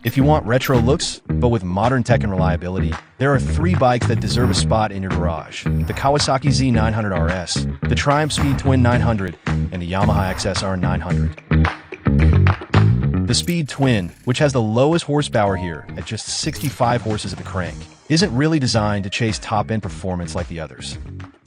If you want retro looks, but with modern tech and reliability, there are three bikes that deserve a spot in your garage: the Kawasaki Z900RS, the Triumph Speed Twin 900, and the Yamaha XSR900. The Speed Twin, which has the lowest horsepower here at just 65 horses at the crank, isn't really designed to chase top-end performance like the others.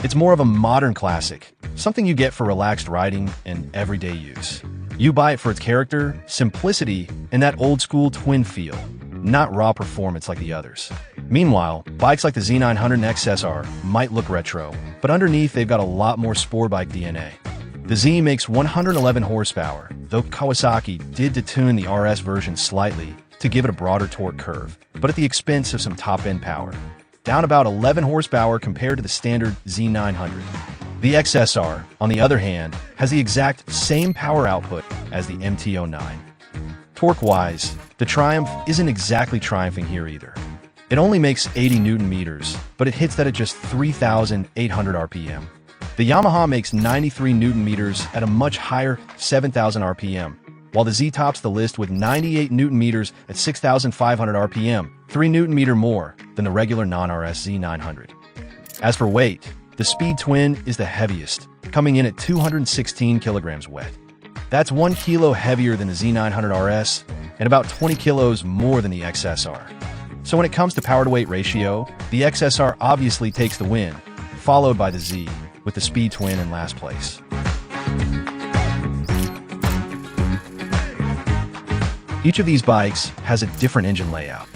It's more of a modern classic, something you get for relaxed riding and everyday use. You buy it for its character, simplicity, and that old-school twin feel, not raw performance like the others. Meanwhile, bikes like the Z900 and XSR might look retro, but underneath they've got a lot more sport bike DNA. The Z makes 111 horsepower, though Kawasaki did detune the RS version slightly to give it a broader torque curve, but at the expense of some top-end power. Down about 11 horsepower compared to the standard Z900. The XSR, on the other hand, has the exact same power output as the MT-09. Torque-wise, the Triumph isn't exactly triumphing here either. It only makes 80 Newton meters, but it hits that at just 3,800 RPM. The Yamaha makes 93 Newton meters at a much higher 7,000 RPM, while the Z tops the list with 98 Newton meters at 6,500 RPM, 3 Newton meter more than the regular non-RS Z900. As for weight, the Speed Twin is the heaviest, coming in at 216 kilograms wet. That's 1 kilo heavier than the Z900RS and about 20 kilos more than the XSR. So when it comes to power-to-weight ratio, the XSR obviously takes the win, followed by the Z, with the Speed Twin in last place. Each of these bikes has a different engine layout.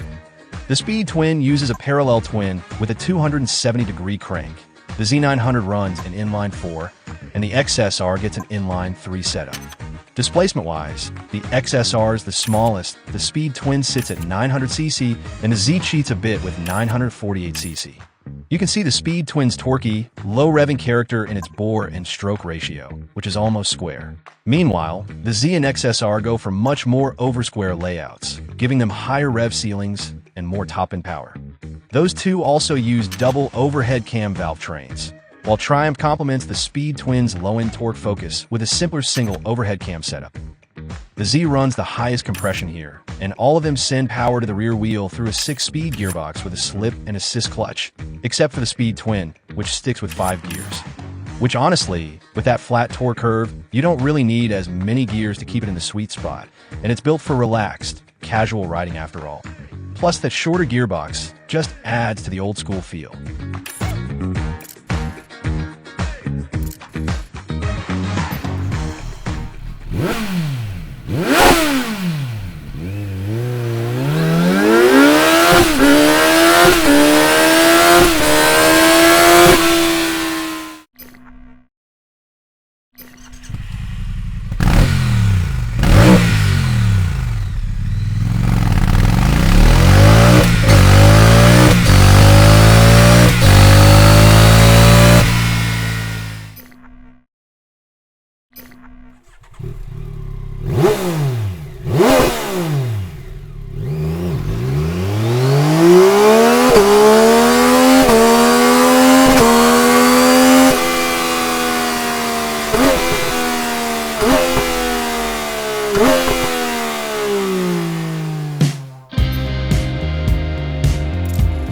The Speed Twin uses a parallel twin with a 270-degree crank. The Z900 runs an inline-4, and the XSR gets an inline-3 setup. Displacement-wise, the XSR is the smallest, the Speed Twin sits at 900cc, and the Z cheats a bit with 948cc. You can see the Speed Twin's torquey, low-revving character in its bore and stroke ratio, which is almost square. Meanwhile, the Z and XSR go for much more over-square layouts, giving them higher rev ceilings and more top-end power. Those two also use double overhead cam valve trains, while Triumph complements the Speed Twin's low-end torque focus with a simpler single overhead cam setup. The Z runs the highest compression here, and all of them send power to the rear wheel through a 6-speed gearbox with a slip and assist clutch, except for the Speed Twin, which sticks with 5 gears. Which honestly, with that flat torque curve, you don't really need as many gears to keep it in the sweet spot, and it's built for relaxed, casual riding after all. Plus, that shorter gearbox just adds to the old-school feel.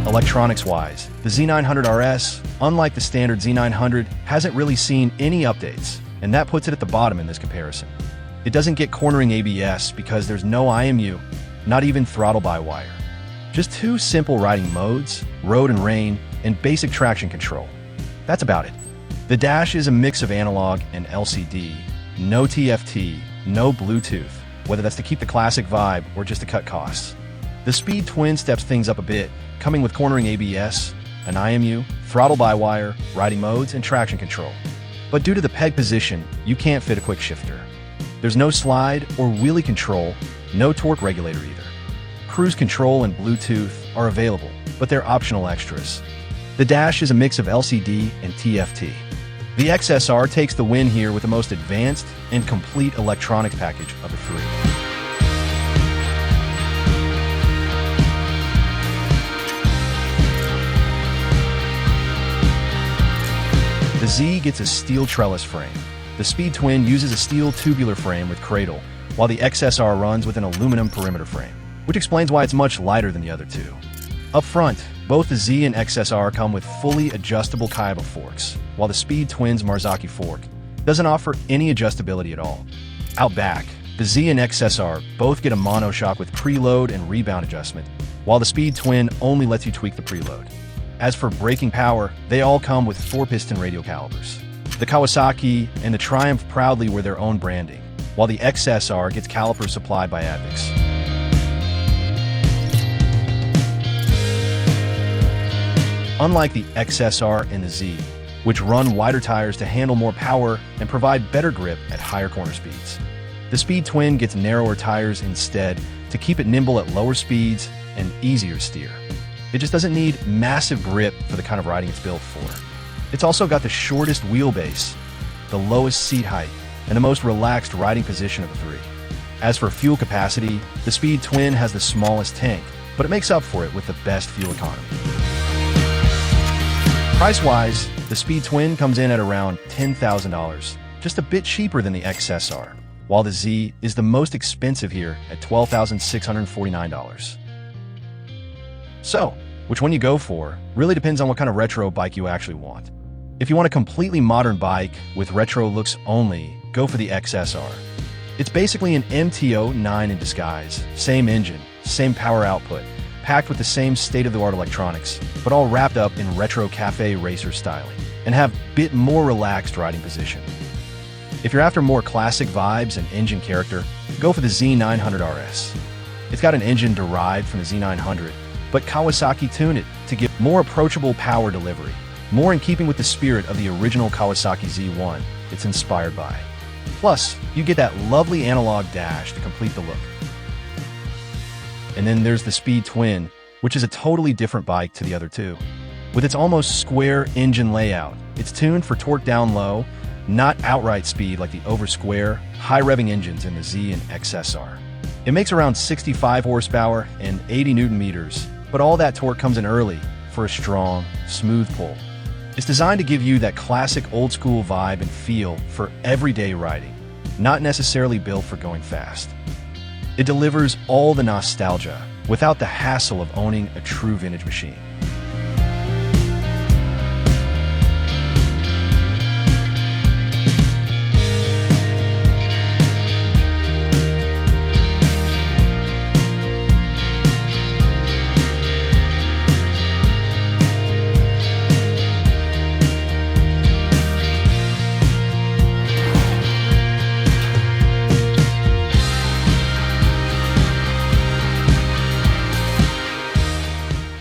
Electronics-wise, the Z900RS, unlike the standard Z900, hasn't really seen any updates, and that puts it at the bottom in this comparison. It doesn't get cornering ABS because there's no IMU, not even throttle-by-wire. Just 2 simple riding modes, road and rain, and basic traction control. That's about it. The dash is a mix of analog and LCD, no TFT, no Bluetooth, whether that's to keep the classic vibe or just to cut costs. The Speed Twin steps things up a bit, coming with cornering ABS, an IMU, throttle-by-wire, riding modes, and traction control. But due to the peg position, you can't fit a quick shifter. There's no slide or wheelie control, no torque regulator either. Cruise control and Bluetooth are available, but they're optional extras. The dash is a mix of LCD and TFT. The XSR takes the win here with the most advanced and complete electronics package of the three. The Z gets a steel trellis frame. The Speed Twin uses a steel tubular frame with cradle, while the XSR runs with an aluminum perimeter frame. which explains why it's much lighter than the other two. Up front, both the Z and XSR come with fully adjustable Kaiba forks, while the Speed Twin's Marzocchi fork doesn't offer any adjustability at all. Out back, the Z and XSR both get a monoshock with preload and rebound adjustment, while the Speed Twin only lets you tweak the preload. As for braking power, they all come with 4-piston radial calipers. The Kawasaki and the Triumph proudly wear their own branding, while the XSR gets calipers supplied by Advix. Unlike the XSR and the Z, which run wider tires to handle more power and provide better grip at higher corner speeds, the Speed Twin gets narrower tires instead to keep it nimble at lower speeds and easier to steer. It just doesn't need massive grip for the kind of riding it's built for. It's also got the shortest wheelbase, the lowest seat height, and the most relaxed riding position of the three. As for fuel capacity, the Speed Twin has the smallest tank, but it makes up for it with the best fuel economy. Price-wise, the Speed Twin comes in at around $10,000, just a bit cheaper than the XSR, while the Z is the most expensive here at $12,649. So, which one you go for really depends on what kind of retro bike you actually want. If you want a completely modern bike with retro looks only, go for the XSR. It's basically an MT-09 in disguise, same engine, same power output, packed with the same state-of-the-art electronics, but all wrapped up in retro cafe racer styling, and have a bit more relaxed riding position. If you're after more classic vibes and engine character, go for the Z900RS. It's got an engine derived from the Z900, but Kawasaki tuned it to give more approachable power delivery, more in keeping with the spirit of the original Kawasaki Z1 it's inspired by. Plus, you get that lovely analog dash to complete the look. And then there's the Speed Twin, which is a totally different bike to the other two. With its almost square engine layout, it's tuned for torque down low, not outright speed like the over-square, high-revving engines in the Z and XSR. It makes around 65 horsepower and 80 newton meters, but all that torque comes in early for a strong, smooth pull. It's designed to give you that classic old-school vibe and feel for everyday riding, not necessarily built for going fast. It delivers all the nostalgia without the hassle of owning a true vintage machine.